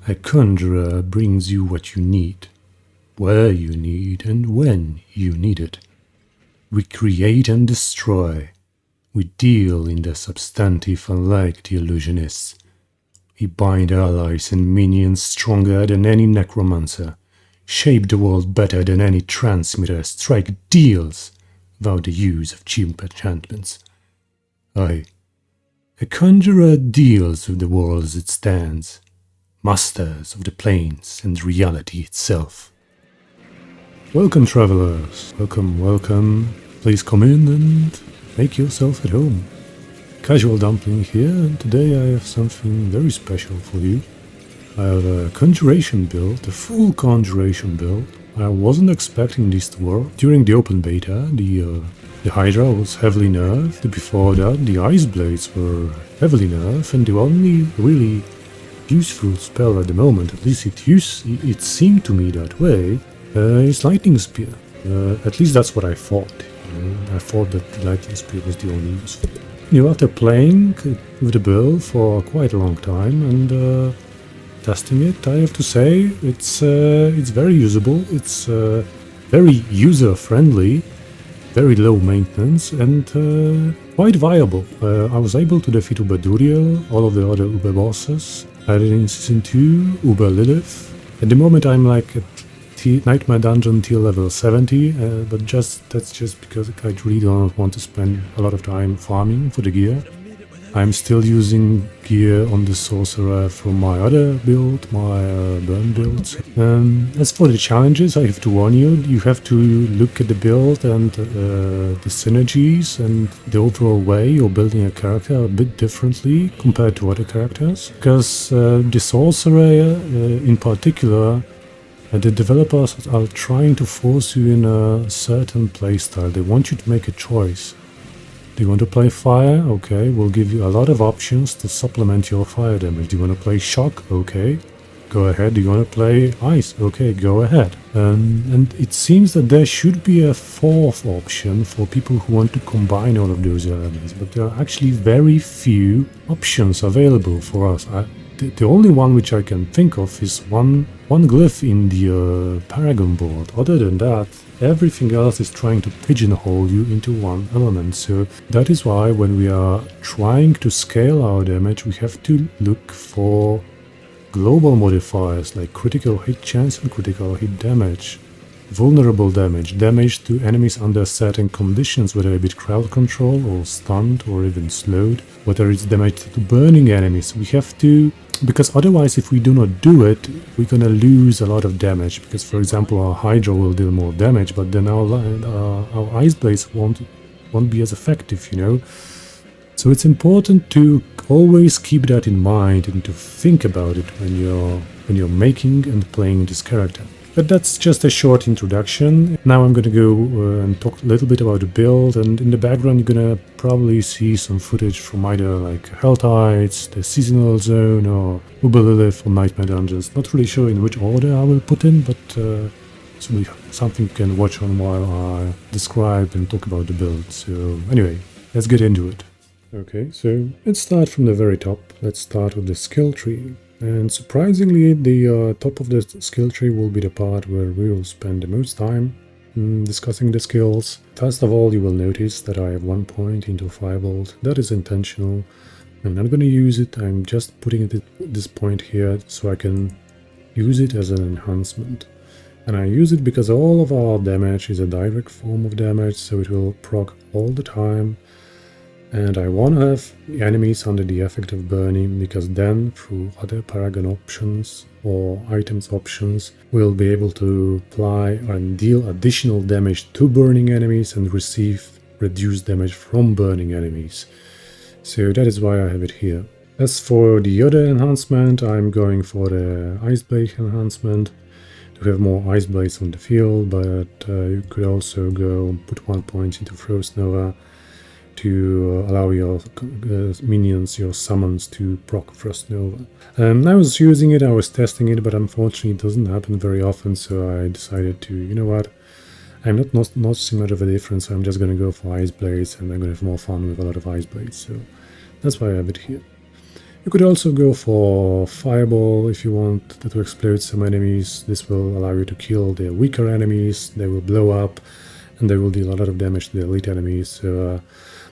A conjurer brings you what you need, where you need and when you need it. We create and destroy. We deal in the substantive unlike the illusionists. We bind allies and minions stronger than any necromancer, shape the world better than any transmitter, strike deals without the use of cheap enchantments. Aye, a conjurer deals with the world as it stands, masters of the planes and reality itself. Welcome, travelers. Welcome, welcome. Please come in and make yourself at home. Casual Dumpling here, and today I have something very special for you. I have a Conjuration Build, a full Conjuration Build. I wasn't expecting this to work. During the open beta, the Hydra was heavily nerfed. Before that, the Ice Blades were heavily nerfed, and the only really useful spell at the moment, at least it seemed to me that way, is Lightning Spear. At least that's what I thought. I thought that Lightning Spear was the only useful. After playing with the build for quite a long time and testing it, I have to say it's very usable. It's very user-friendly, very low maintenance, and quite viable. I was able to defeat Uber Duriel, all of the other Uber bosses. I did in Season 2, Uber Lilith. At the moment I'm like at Nightmare Dungeon till level 70, but that's just because I really don't want to spend a lot of time farming for the gear. I'm still using gear on the Sorcerer from my other build, my burn builds. As for the challenges, I have to warn you, you have to look at the build and the synergies and the overall way you're building a character a bit differently compared to other characters. Because the Sorcerer in particular, the developers are trying to force you in a certain playstyle. They want you to make a choice. Do you want to play fire? Okay, we'll give you a lot of options to supplement your fire damage. Do you want to play shock? Okay, go ahead. Do you want to play ice? Okay, go ahead. And it seems that there should be a fourth option for people who want to combine all of those elements, but there are actually very few options available for us. The only one which I can think of is one glyph in the Paragon Board. Other than that, everything else is trying to pigeonhole you into one element. So that is why when we are trying to scale our damage, we have to look for global modifiers like critical hit chance and critical hit damage, vulnerable damage, damage to enemies under certain conditions, whether it be crowd control or stunned or even slowed, whether it's damage to burning enemies. We have to, because otherwise if we do not do it, we're gonna lose a lot of damage, because for example our Hydra will deal more damage, but then our Ice Blades won't be as effective, So it's important to always keep that in mind and to think about it when you're making and playing this character. But that's just a short introduction. Now I'm gonna go and talk a little bit about the build, and in the background you're gonna probably see some footage from either like Hell Tides, the Seasonal Zone, or Uber Lilith or Nightmare Dungeons. Not really sure in which order I will put in, but it's really something you can watch on while I describe and talk about the build. So anyway, let's get into it. Okay, so let's start from the very top. Let's start with the skill tree. And surprisingly, the top of the skill tree will be the part where we will spend the most time discussing the skills. First of all, you will notice that I have 1 point into Firebolt. That is intentional. I'm not going to use it. I'm just putting it at this point here so I can use it as an enhancement. And I use it because all of our damage is a direct form of damage, so it will proc all the time. And I want to have the enemies under the effect of burning, because then through other Paragon options or items options we'll be able to apply and deal additional damage to burning enemies and receive reduced damage from burning enemies. So that is why I have it here. As for the other enhancement, I'm going for the Ice Blade enhancement to have more Ice Blades on the field, but you could also go put 1 point into Frost Nova to allow your minions, your summons, to proc Frost Nova. I was using it, I was testing it, but unfortunately it doesn't happen very often, so I decided to, you know what, I'm not noticing much of a difference, so I'm just going to go for Ice Blades, and I'm going to have more fun with a lot of Ice Blades, so that's why I have it here. You could also go for Fireball if you want to explode some enemies. This will allow you to kill the weaker enemies, they will blow up, and they will deal a lot of damage to the elite enemies. So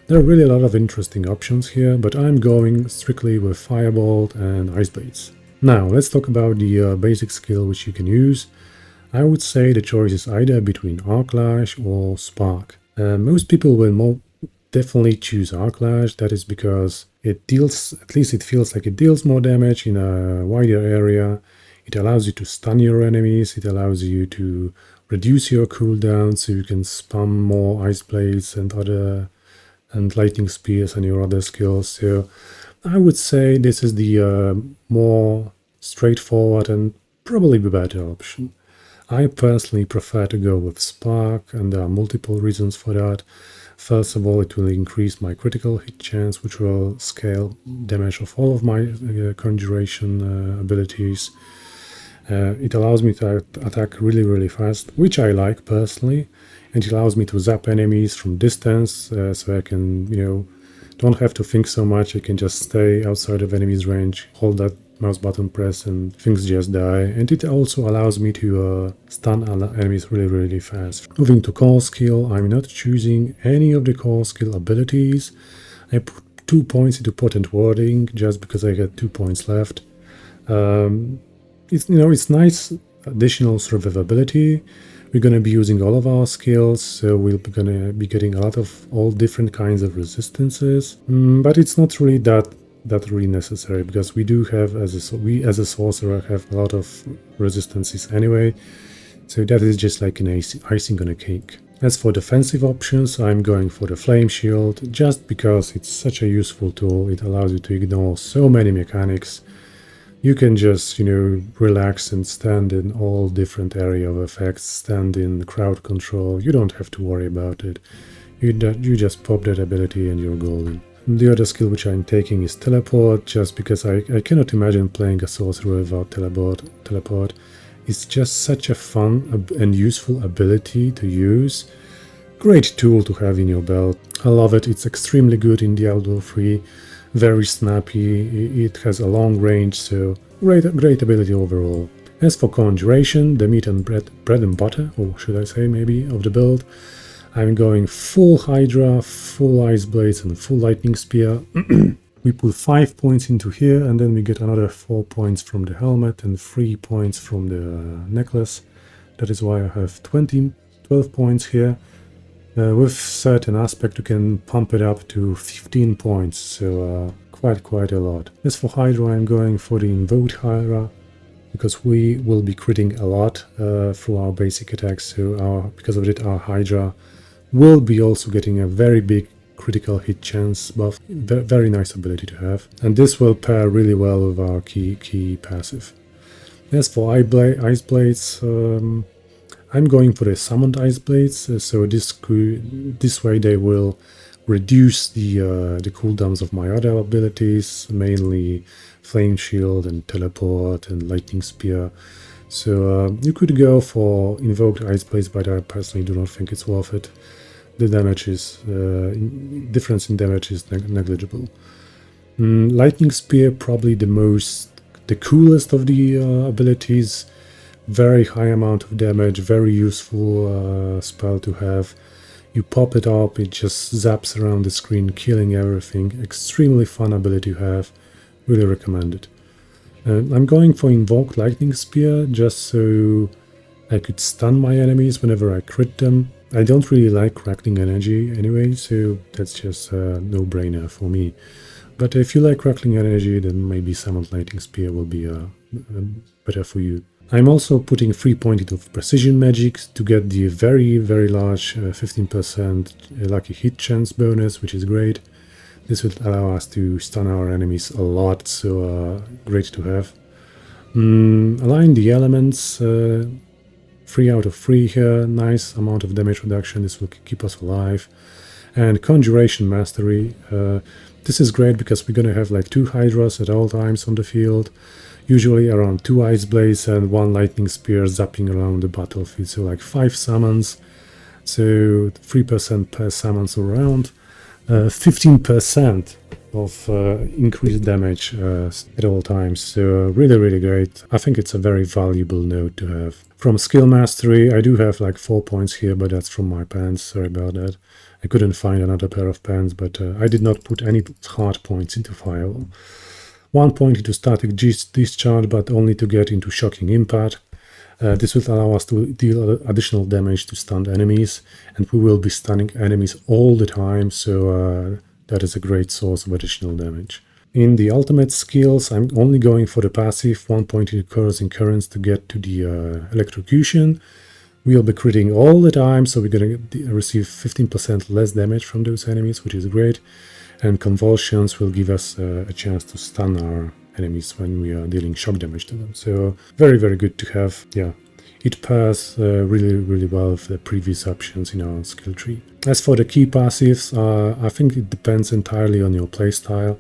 there are really a lot of interesting options here, but I'm going strictly with Fireball and Ice Blades. Now, let's talk about the basic skill which you can use. I would say the choice is either between Arclash or Spark. Most people will definitely choose Arclash. That is because it deals, at least it feels like it deals more damage in a wider area. It allows you to stun your enemies. It allows you to reduce your cooldown so you can spam more Ice Blades and Lightning Spears and your other skills. So I would say this is the more straightforward and probably the better option. I personally prefer to go with Spark, and there are multiple reasons for that. First of all, it will increase my critical hit chance, which will scale damage of all of my conjuration abilities. It allows me to attack really fast, which I like personally, and it allows me to zap enemies from distance, so I can, don't have to think so much. I can just stay outside of enemies' range, hold that mouse button press, and things just die. And it also allows me to stun enemies really fast. Moving to core skill, I'm not choosing any of the core skill abilities. I put 2 points into potent wording just because I had 2 points left. It's nice additional survivability. We're going to be using all of our skills, so we're going to be getting a lot of all different kinds of resistances. But it's not really that really necessary, because we do have, as a sorcerer, have a lot of resistances anyway. So that is just like an icing on a cake. As for defensive options, I'm going for the Flame Shield, just because it's such a useful tool. It allows you to ignore so many mechanics. You can just, relax and stand in all different area of effects, stand in crowd control. You don't have to worry about it. You just pop that ability and you're golden. The other skill which I'm taking is Teleport, just because I cannot imagine playing a sorcerer without Teleport. It's just such a fun and useful ability to use. Great tool to have in your belt. I love it. It's extremely good in Diablo 3. Very snappy, it has a long range, so great ability overall. As for Conjuration, the meat and bread and butter, or should I say maybe, of the build, I'm going full Hydra, full Ice Blades and full Lightning Spear. We put 5 points into here, and then we get another 4 points from the helmet and 3 points from the necklace. That is why I have 12 points here. With certain aspect, you can pump it up to 15 points, so quite a lot. As for Hydra, I'm going for the invoked Hydra, because we will be critting a lot through our basic attacks, so because of it, our Hydra will be also getting a very big critical hit chance buff. Very nice ability to have, and this will pair really well with our key passive. As for Ice Blades, I'm going for the summoned Ice Blades, so this way they will reduce the cooldowns of my other abilities, mainly Flame Shield and Teleport and Lightning Spear. So you could go for invoked Ice Blades, but I personally do not think it's worth it. The difference in damage is negligible. Lightning Spear, probably the coolest of the abilities. Very high amount of damage, very useful spell to have. You pop it up, it just zaps around the screen, killing everything. Extremely fun ability to have. Really recommend it. I'm going for Invoked Lightning Spear, just so I could stun my enemies whenever I crit them. I don't really like Crackling Energy anyway, so that's just a no-brainer for me. But if you like Crackling Energy, then maybe Summoned Lightning Spear will be better for you. I'm also putting 3 points into Precision Magic to get the very large 15% lucky hit chance bonus, which is great. This will allow us to stun our enemies a lot, so great to have. Align the elements, 3 out of 3 here, nice amount of damage reduction, this will keep us alive. And Conjuration Mastery, this is great because we're gonna have like 2 Hydras at all times on the field. Usually around 2 Ice Blades and 1 Lightning Spear zapping around the battlefield, so like 5 summons, so 3% per summons around. 15% of increased damage at all times. So really great. I think it's a very valuable node to have. From skill mastery, I do have like 4 points here, but that's from my pants. Sorry about that. I couldn't find another pair of pants, but I did not put any hard points into Firewall. 1 point into static discharge, but only to get into shocking impact. This will allow us to deal additional damage to stunned enemies, and we will be stunning enemies all the time, so that is a great source of additional damage. In the ultimate skills, I'm only going for the passive 1 point into corrosive currents to get to the electrocution. We'll be critting all the time, so we're going to receive 15% less damage from those enemies, which is great. And convulsions will give us a chance to stun our enemies when we are dealing shock damage to them. So very good to have. Yeah, it pairs really well with the previous options in our skill tree. As for the key passives, I think it depends entirely on your playstyle.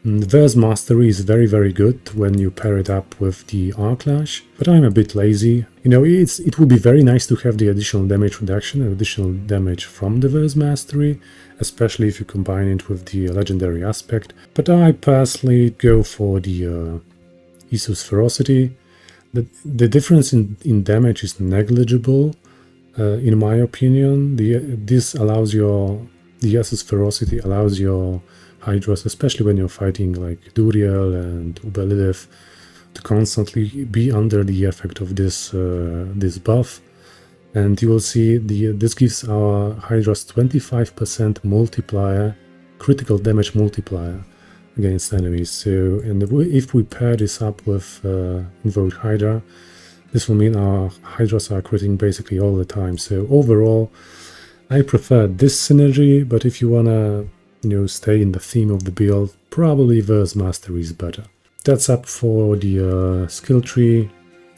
Verse Mastery is very good when you pair it up with the Arclash, but I'm a bit lazy. You know, it would be very nice to have the additional damage reduction and additional damage from the Verse Mastery, especially if you combine it with the legendary aspect, but I personally go for the Isus Ferocity. The difference in damage is negligible, in my opinion. The Isus Ferocity allows your Hydras, especially when you're fighting like Duriel and Uber-Lilith, to constantly be under the effect of this buff. And you will see this gives our Hydras 25% multiplier, critical damage multiplier against enemies. So, and if we pair this up with Invoked Hydra, this will mean our Hydras are critting basically all the time. So overall, I prefer this synergy, but if you wanna stay in the theme of the build, probably Verse Mastery is better. That's up for the skill tree.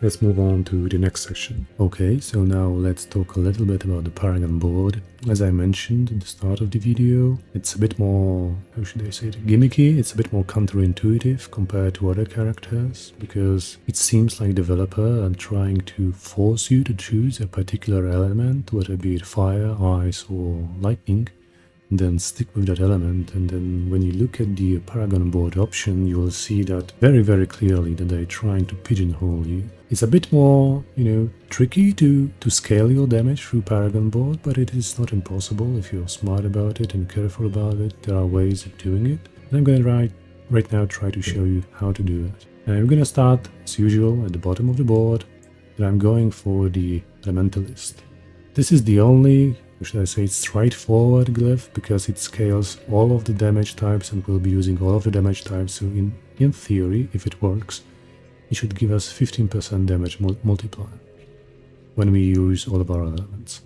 Let's move on to the next section. Okay, so now let's talk a little bit about the Paragon Board. As I mentioned at the start of the video, it's a bit more, how should I say it, gimmicky. It's a bit more counterintuitive compared to other characters, because it seems like developer are trying to force you to choose a particular element, whether it be fire, ice or lightning, and then stick with that element. And then when you look at the Paragon Board option, you will see that very clearly that they're trying to pigeonhole you. It's a bit more, tricky to scale your damage through Paragon Board, but it is not impossible if you're smart about it and careful about it. There are ways of doing it. And I'm going to right now try to show you how to do it. And I'm going to start, as usual, at the bottom of the board, and I'm going for the Elementalist. This is the only, or should I say, straightforward glyph, because it scales all of the damage types and will be using all of the damage types. So in theory, if it works, it should give us 15% damage multiplier when we use all of our elements.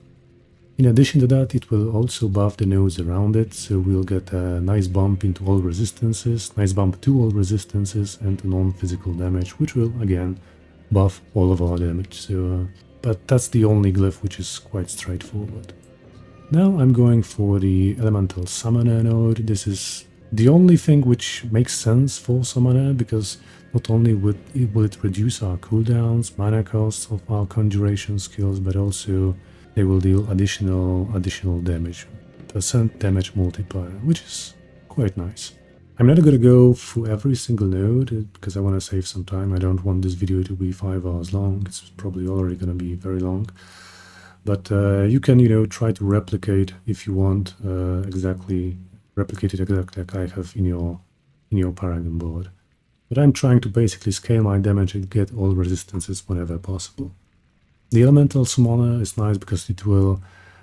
In addition to that, it will also buff the nodes around it, so we'll get a nice bump into all resistances, nice bump to all resistances and to non-physical damage, which will again buff all of our damage. So, but that's the only glyph which is quite straightforward. Now I'm going for the Elemental Summoner node. This is the only thing which makes sense for Summoner, because not only will it reduce our cooldowns, mana costs of our conjuration skills, but also they will deal additional damage, percent damage multiplier, which is quite nice. I'm not gonna go through every single node because I want to save some time. I don't want this video to be 5 hours long. It's probably already gonna be very long. But you can, try to replicate if you want replicate it exactly like I have in your Paragon Board. But I'm trying to basically scale my damage and get all resistances whenever possible. The Elemental Summoner is nice because it will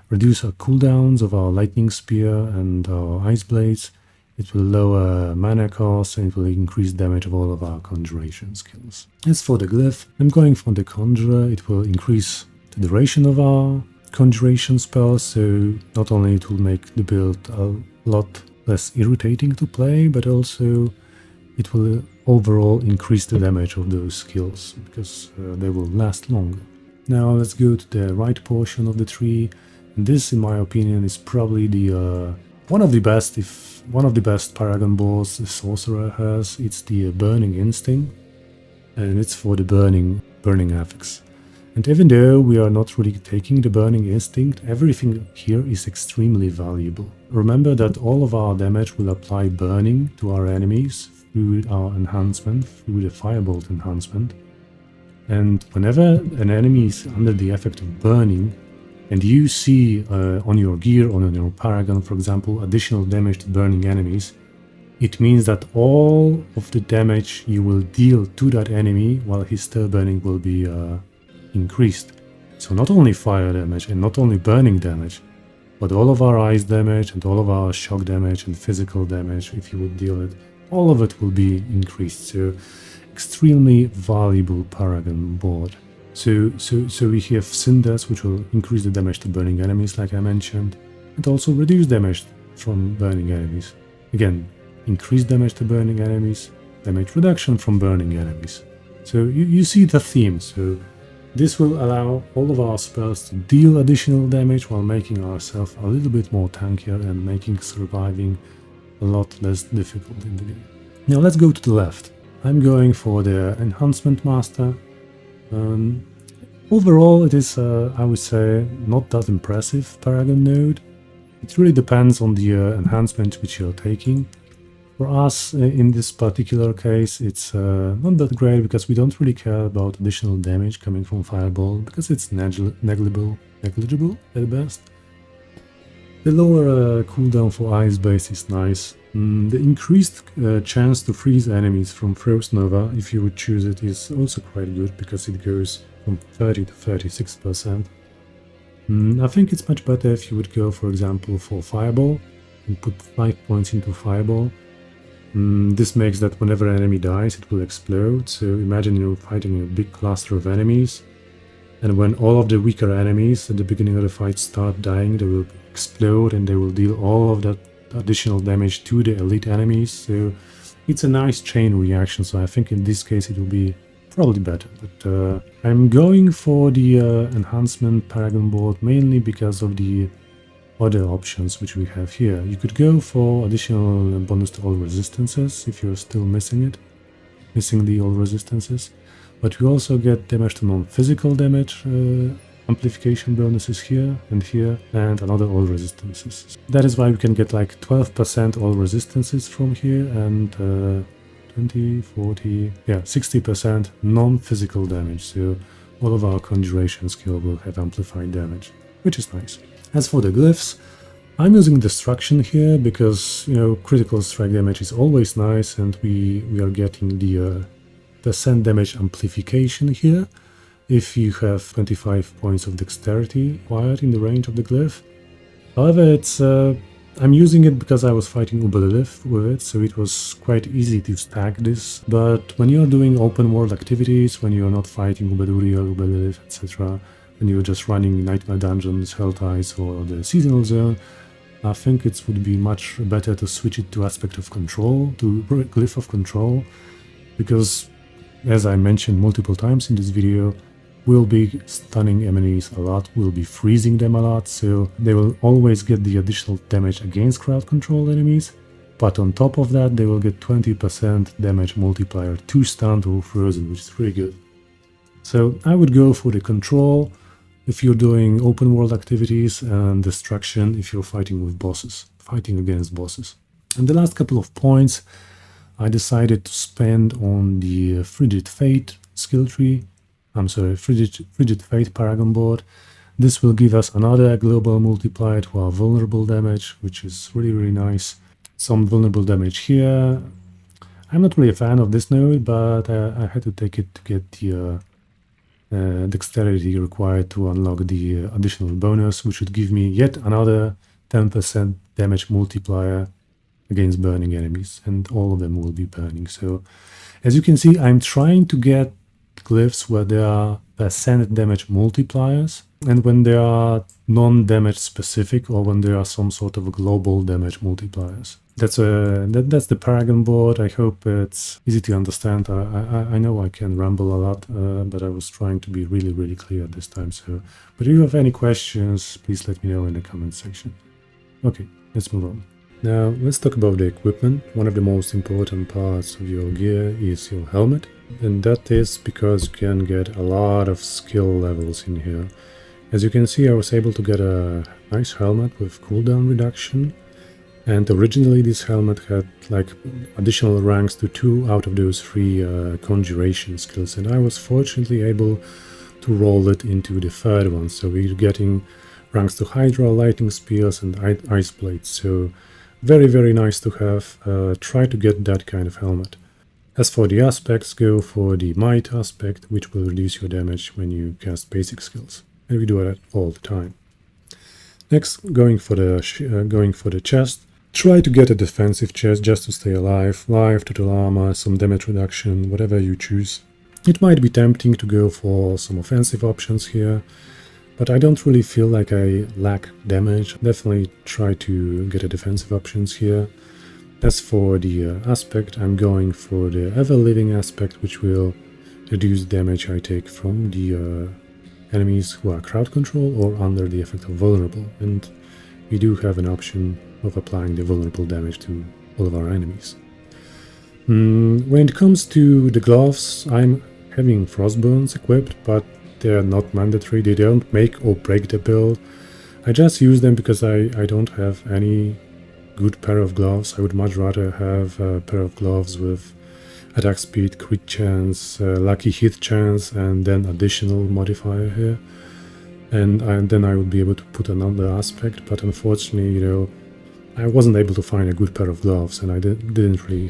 reduce our cooldowns of our Lightning Spear and our Ice Blades. It will lower mana costs and it will increase damage of all of our conjuration skills. As for the glyph, I'm going for the Conjurer. It will increase the duration of our conjuration spells, so not only it will make the build a lot less irritating to play, but also it will overall increase the damage of those skills, because they will last longer. Now let's go to the right portion of the tree. And this, in my opinion, is probably the one of the best Paragon boards the Sorcerer has. It's the Burning Instinct, and it's for the burning affix. And even though we are not really taking the Burning Instinct, everything here is extremely valuable. Remember that all of our damage will apply burning to our enemies through our enhancement, through the Firebolt enhancement. And whenever an enemy is under the effect of burning, and you see on your gear, on your Paragon, for example, additional damage to burning enemies, it means that all of the damage you will deal to that enemy while he's still burning will be increased. So not only fire damage and not only burning damage, but all of our ice damage and all of our shock damage and physical damage, if you would deal it, all of it will be increased. So extremely valuable Paragon board. So we have Cinders, which will increase the damage to burning enemies, like I mentioned, and also reduce damage from burning enemies. Again, increase damage to burning enemies, damage reduction from burning enemies. So you see the theme. So this will allow all of our spells to deal additional damage while making ourselves a little bit more tankier and making surviving a lot less difficult in the game. Now let's go to the left. I'm going for the Enhancement Master. Overall, it is, I would say, not that impressive Paragon node. It really depends on the enhancement which you're taking. For us, in this particular case, it's not that great because we don't really care about additional damage coming from Fireball because it's negligible at best. The lower cooldown for Ice Base is nice. The increased chance to freeze enemies from Frost Nova, if you would choose it, is also quite good because it goes from 30 to 36%. I think it's much better if you would go, for example, for Fireball and put 5 points into Fireball. This makes that whenever an enemy dies, it will explode. So imagine you're fighting a big cluster of enemies, and when all of the weaker enemies at the beginning of the fight start dying, they will explode and they will deal all of that additional damage to the elite enemies. So it's a nice chain reaction. So I think in this case it will be probably better. But I'm going for the enhancement Paragon board mainly because of the other options which we have here. You could go for additional bonus to all resistances if you're still missing the all resistances. But we also get damage to non-physical damage amplification bonuses here, and another all resistances. That is why we can get like 12% all resistances from here and 20, 40, yeah, 60% non-physical damage. So all of our conjuration skill will have amplified damage, which is nice. As for the glyphs, I'm using Destruction here because, you know, critical strike damage is always nice and we are getting the percent damage amplification here if you have 25 points of dexterity acquired in the range of the glyph. However, it's I'm using it because I was fighting Ubelilith with it, so it was quite easy to stack this. But when you're doing open world activities, when you're not fighting Ubeduriel, Ubelilith, etc., when you're just running Nightmare Dungeons, Hellties, or the Seasonal Zone, I think it would be much better to switch it to Aspect of Control, to Glyph of Control, because, as I mentioned multiple times in this video, we'll be stunning enemies a lot, we'll be freezing them a lot, so they will always get the additional damage against crowd control enemies, but on top of that they will get 20% damage multiplier to stunned or frozen, which is really good. So I would go for the control if you're doing open world activities, and destruction if you're fighting with bosses, fighting against bosses. And the last couple of points I decided to spend on the Frigid Fate skill tree. Frigid Fate Paragon board. This will give us another global multiplier to our vulnerable damage, which is really nice. Some vulnerable damage here. I'm not really a fan of this node, but I had to take it to get the dexterity required to unlock the additional bonus, which would give me yet another 10% damage multiplier against burning enemies, and all of them will be burning. So as you can see, I'm trying to get glyphs where there are percent damage multipliers, and when they are non-damage specific, or when there are some sort of global damage multipliers. That's the Paragon board. I hope it's easy to understand. I know I can ramble a lot, but I was trying to be really clear this time. So, but if you have any questions, please let me know in the comment section. Okay, let's move on. Now let's talk about the equipment. One of the most important parts of your gear is your helmet. and that is because you can get a lot of skill levels in here. As you can see, I was able to get a nice helmet with cooldown reduction, and originally this helmet had like additional ranks to 2 out of those 3 conjuration skills, and I was fortunately able to roll it into the 3rd one, so we're getting ranks to Hydra, lightning spears and ice blades, so very nice to have. Try to get that kind of helmet. As for the aspects, go for the might aspect, which will reduce your damage when you cast basic skills, and we do that all the time. Next, going for the chest. Try to get a defensive chest just to stay alive, life, total armor, some damage reduction, whatever you choose. It might be tempting to go for some offensive options here, but I don't really feel like I lack damage. Definitely try to get a defensive options here. As for the aspect, I'm going for the ever-living aspect, which will reduce damage I take from the enemies who are crowd control or under the effect of vulnerable, and we do have an option of applying the vulnerable damage to all of our enemies. When it comes to the gloves, I'm having frostburns equipped, but they're not mandatory. They don't make or break the build. I just use them because I don't have any good pair of gloves. I would much rather have a pair of gloves with attack speed, crit chance, lucky hit chance, and then additional modifier here. And then I would be able to put another aspect, but unfortunately, you know, I wasn't able to find a good pair of gloves, and I didn't really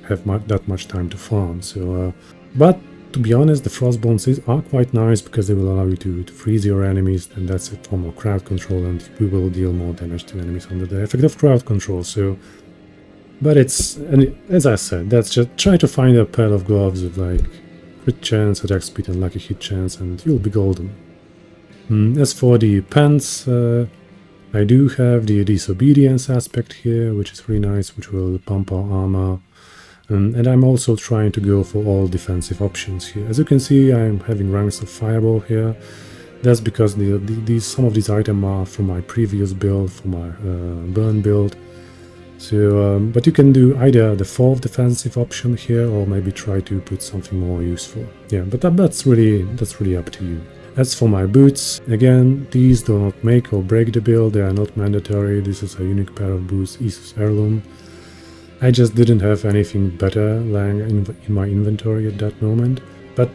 have that much time to farm. So, but to be honest, the frostbones are quite nice because they will allow you to freeze your enemies, and that's a form of crowd control, and we will deal more damage to enemies under the effect of crowd control. So, but and as I said, that's just try to find a pair of gloves with like crit chance, attack speed, and lucky hit chance, and you'll be golden. As for the pants, I do have the disobedience aspect here, which is really nice, which will pump our armor. And I'm also trying to go for all defensive options here. As you can see, I'm having ranks of fireball here. That's because some of these items are from my previous build, from my burn build. So, but you can do either the 4th defensive option here, or maybe try to put something more useful. Yeah, but that's really up to you. As for my boots, again, these do not make or break the build, they are not mandatory. This is a unique pair of boots, Isus Heirloom. I just didn't have anything better lying in my inventory at that moment. But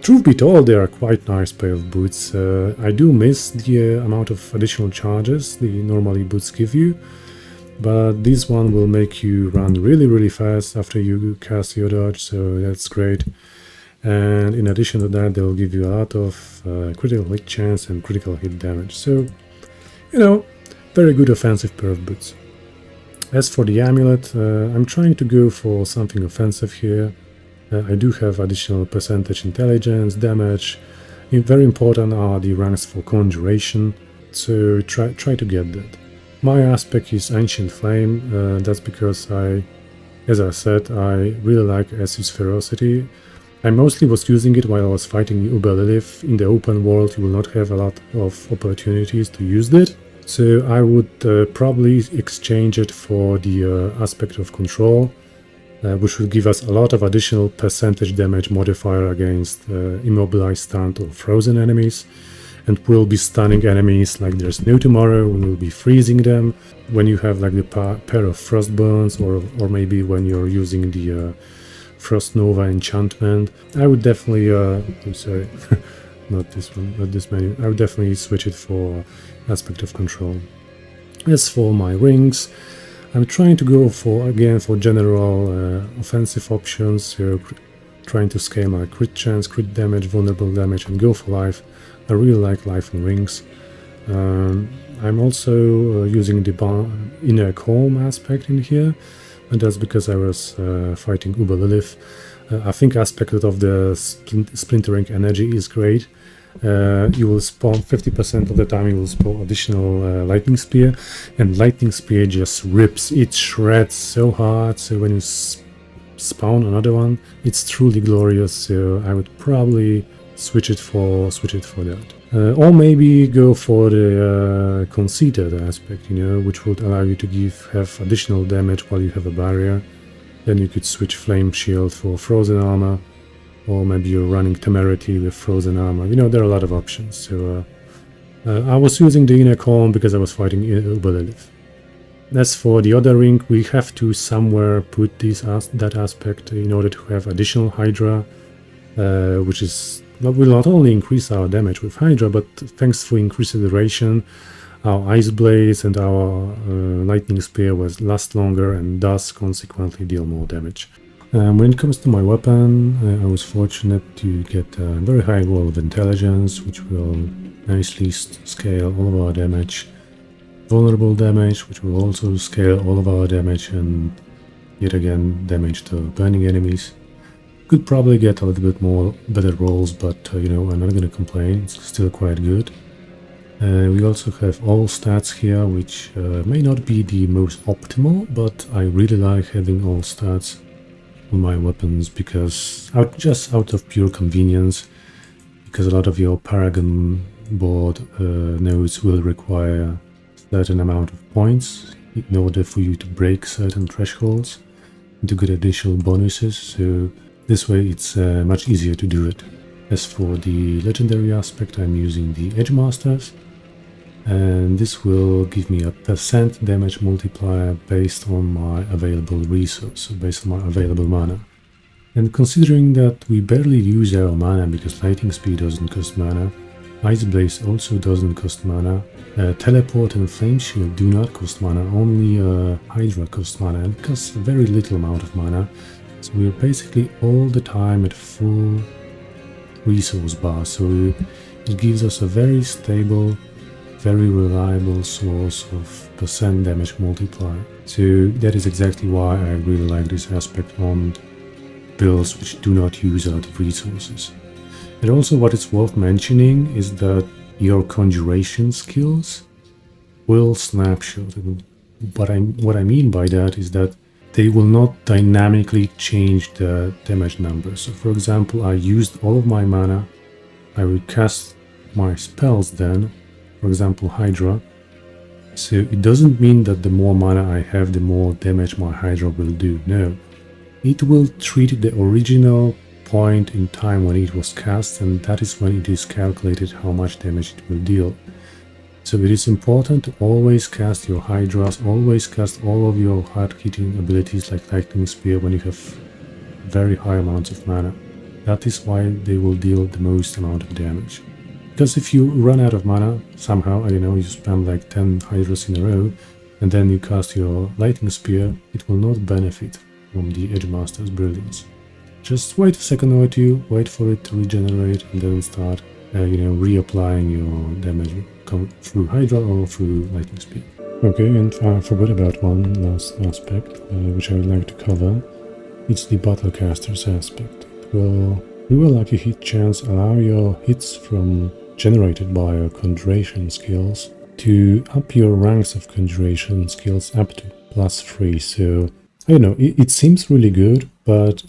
truth be told, they are quite nice pair of boots. I do miss the amount of additional charges the normally boots give you, but this one will make you run really fast after you cast your dodge, so that's great. And in addition to that, they'll give you a lot of critical hit chance and critical hit damage. So, you know, very good offensive pair of boots. As for the amulet, I'm trying to go for something offensive here. I do have additional percentage intelligence, damage. Very important are the ranks for conjuration, so try to get that. My aspect is Ancient Flame. That's because as I said, I really like Essus Ferocity. I mostly was using it while I was fighting Uber Lilith. In the open world, you will not have a lot of opportunities to use it. So I would probably exchange it for the aspect of control, which will give us a lot of additional percentage damage modifier against immobilized, stunned or frozen enemies, and will be stunning enemies like there's no tomorrow. We will be freezing them when you have like the pair of frostburns, or maybe when you're using the Frost Nova enchantment. I would definitely I'm sorry. Not this one, not this menu. I would definitely switch it for aspect of control. As for my rings, I'm trying to go for general offensive options, so trying to scale my crit chance, crit damage, vulnerable damage, and go for life. I really like life and rings. I'm also using the inner calm aspect in here, and that's because I was fighting Uber Lilith. I think aspect of the splintering energy is great. You will spawn 50% of the time, you will spawn additional lightning spear, and lightning spear just rips, it shreds so hard. So when you spawn another one, it's truly glorious. So I would probably switch it for that, or maybe go for the conceited aspect, you know, which would allow you to have additional damage while you have a barrier. Then you could switch Flame Shield for Frozen Armor, or maybe you're running Temerity with Frozen Armor. You know, there are a lot of options. So I was using the Inner Calm because I was fighting Uber-Lilith. As for the other ring, we have to somewhere put that aspect in order to have additional Hydra, which is will not only increase our damage with Hydra, but thanks to increased duration, our Ice Blaze and our Lightning Spear will last longer and thus consequently deal more damage. When it comes to my weapon, I was fortunate to get a very high roll of intelligence, which will nicely scale all of our damage. Vulnerable damage, which will also scale all of our damage and yet again damage to burning enemies. Could probably get a little bit more better rolls, but you know, I'm not gonna complain, it's still quite good. We also have all stats here, which may not be the most optimal, but I really like having all stats on my weapons because just out of pure convenience, because a lot of your Paragon Board nodes will require a certain amount of points in order for you to break certain thresholds and to get additional bonuses, so this way it's much easier to do it. As for the legendary aspect, I'm using the Edge Masters, and this will give me a % damage multiplier based on my available resource, so based on my available mana. And considering that we barely use our mana because Lightning Speed doesn't cost mana, Ice Blaze also doesn't cost mana, Teleport and Flame Shield do not cost mana, only Hydra costs mana, and it costs a very little amount of mana, so we're basically all the time at full resource bar, so it gives us a very stable, very reliable source of % damage multiplier. So that is exactly why I really like this aspect on builds which do not use a lot of resources. And also what is worth mentioning is that your conjuration skills will snapshot. What I mean by that is that they will not dynamically change the damage numbers. So for example, I used all of my mana, I will cast my spells then, for example Hydra, so it doesn't mean that the more mana I have, the more damage my Hydra will do. No, it will treat the original point in time when it was cast, and that is when it is calculated how much damage it will deal. So it is important to always cast your Hydras, always cast all of your hard-hitting abilities like Lightning Spear when you have very high amounts of mana. That is why they will deal the most amount of damage. Because if you run out of mana, somehow, I don't know, you spam like 10 Hydras in a row, and then you cast your Lightning Spear, it will not benefit from the Edge Master's brilliance. Just wait a second or two, wait for it to regenerate, and then start, reapplying your damage through Hydra or through Lightning Speed. Okay, and I forgot about one last aspect, which I would like to cover. It's the Battlecaster's aspect. Well, through a lucky hit chance, allow your hits generated by your conjuration skills to up your ranks of conjuration skills up to +3. So, I don't know, it seems really good, but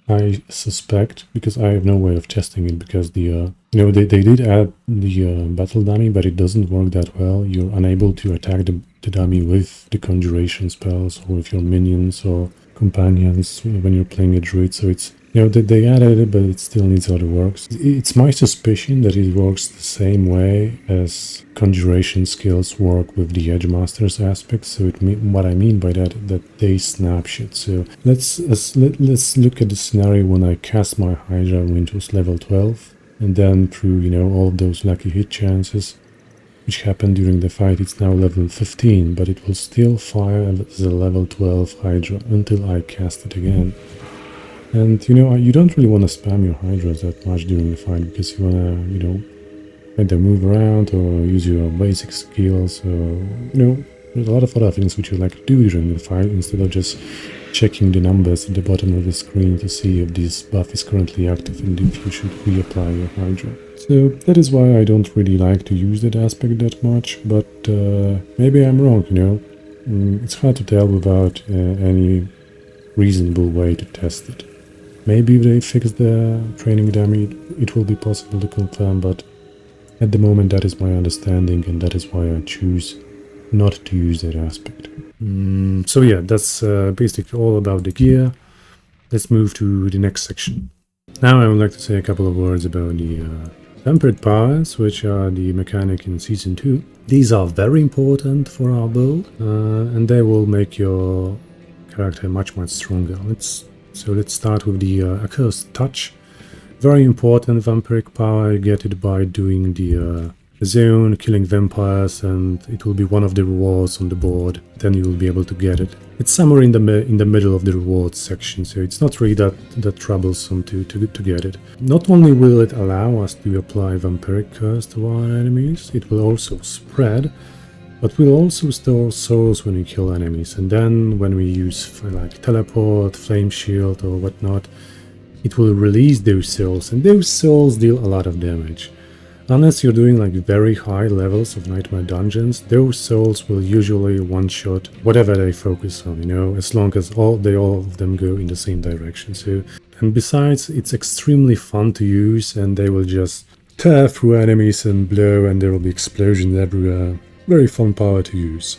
I suspect, because I have no way of testing it, because they did add the battle dummy, but it doesn't work that well. You're unable to attack the dummy with the conjuration spells or with your minions or companions when you're playing a druid, so it's, they added it, but it still needs other works. It's my suspicion that it works the same way as conjuration skills work with the Edge Masters aspect. So what I mean by that they snapshot. So let's look at the scenario when I cast my Hydra when it was level 12, and then through all of those lucky hit chances which happened during the fight, it's now level 15, but it will still fire as a level 12 Hydra until I cast it again. And you don't really want to spam your Hydras that much during the fight, because you want to, either move around or use your basic skills, or, there's a lot of other things which you like to do during the fight, instead of just checking the numbers at the bottom of the screen to see if this buff is currently active and if you should reapply your Hydra. So that is why I don't really like to use that aspect that much, but maybe I'm wrong, It's hard to tell without any reasonable way to test it. Maybe if they fix the training dummy, it will be possible to confirm, but at the moment that is my understanding, and that is why I choose not to use that aspect. So yeah, that's basically all about the gear. let's move to the next section. Now I would like to say a couple of words about the Vampiric powers, which are the mechanic in Season 2. These are very important for our build, and they will make your character much stronger. Let's start with the Accursed Touch. Very important Vampiric power. You get it by doing the zone, killing vampires, and it will be one of the rewards on the board. Then you will be able to get it. It's somewhere in the middle of the rewards section, so it's not really that troublesome to get it. Not only will it allow us to apply Vampiric Curse to our enemies, it will also spread, but we'll also store souls when we kill enemies, and then when we use like teleport, flame shield or whatnot, it will release those souls, and those souls deal a lot of damage. Unless you're doing like very high levels of Nightmare Dungeons, those souls will usually one-shot whatever they focus on, you know, as long as all of them go in the same direction. So, and besides, it's extremely fun to use, and they will just tear through enemies and blow, and there will be explosions everywhere. Very fun power to use.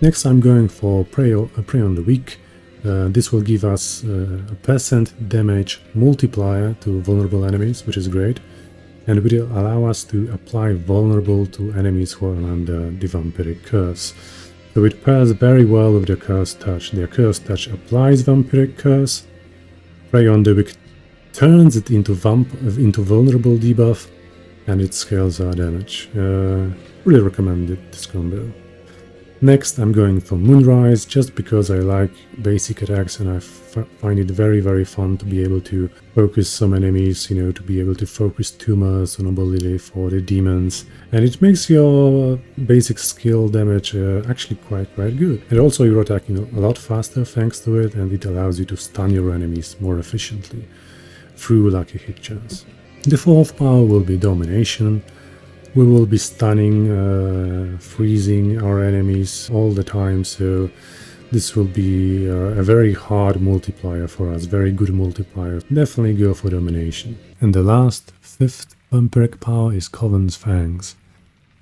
Next I'm going for Prey on the Weak. This will give us a % damage multiplier to vulnerable enemies, which is great, and it will allow us to apply vulnerable to enemies who are under the Vampiric Curse. So it pairs very well with the Accursed Touch. The Accursed Touch applies Vampiric Curse, Prey on the Weak turns it into vulnerable debuff, and it scales our damage. Really recommend this combo. Next I'm going for Moonrise, just because I like basic attacks and I find it very fun to be able to focus some enemies, you know, to be able to focus tumors on ability for the demons, and it makes your basic skill damage actually quite good. And also you're attacking a lot faster thanks to it, and it allows you to stun your enemies more efficiently through lucky hit chance. The fourth power will be Domination. We will be stunning, freezing our enemies all the time, so this will be a very hard multiplier for us, very good multiplier. Definitely go for Domination. And the last, fifth Vampiric power is Coven's Fangs.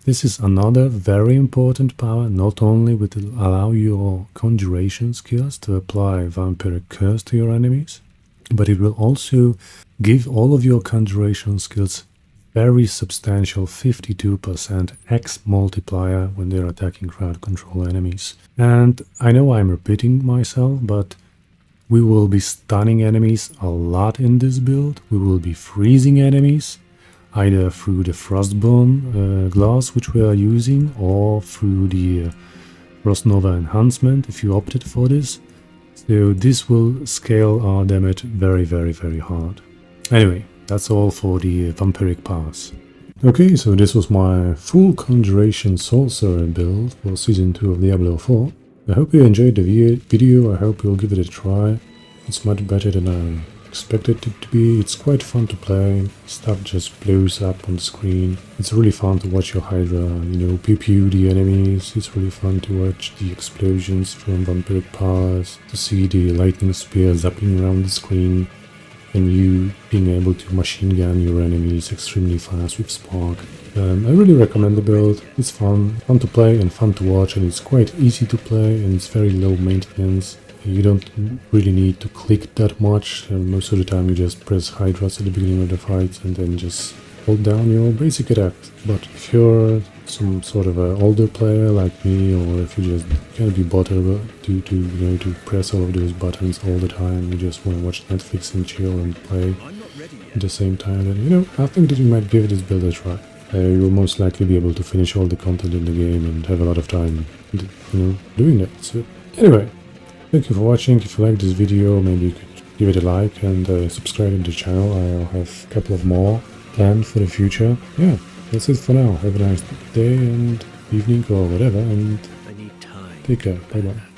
This is another very important power. Not only will it allow your conjuration skills to apply Vampiric Curse to your enemies, but it will also give all of your conjuration skills very substantial 52% X multiplier when they're attacking crowd control enemies. And I know I'm repeating myself, but we will be stunning enemies a lot in this build. We will be freezing enemies, either through the Frostbone glass which we are using, or through the Frost Nova enhancement if you opted for this. So this will scale our damage very hard. Anyway, that's all for the Vampiric powers. Okay, so this was my full Conjuration Sorcerer build for Season 2 of Diablo 4. I hope you enjoyed the video, I hope you'll give it a try. It's much better than I expected it to be. It's quite fun to play, stuff just blows up on the screen. It's really fun to watch your Hydra, you know, pew the enemies. It's really fun to watch the explosions from Vampiric powers, to see the lightning spear zapping around the screen, and you being able to machine gun your enemies extremely fast with Spark. I really recommend the build. It's fun to play and fun to watch, and it's quite easy to play, and it's very low maintenance. You don't really need to click that much, and most of the time you just press Hydras at the beginning of the fight and then just hold down your basic attack. But if you're some sort of an older player like me, or if you just can't be bothered to press all of those buttons all the time, you just want to watch Netflix and chill and play at the same time, then, you know, I think that you might give this build a try. You will most likely be able to finish all the content in the game and have a lot of time, you know, doing that. So anyway, thank you for watching. If you like this video, maybe you could give it a like and subscribe to the channel. I'll have a couple of more planned for the future. Yeah, that's it for now. Have a nice day and evening or whatever, and take care. Bye bye.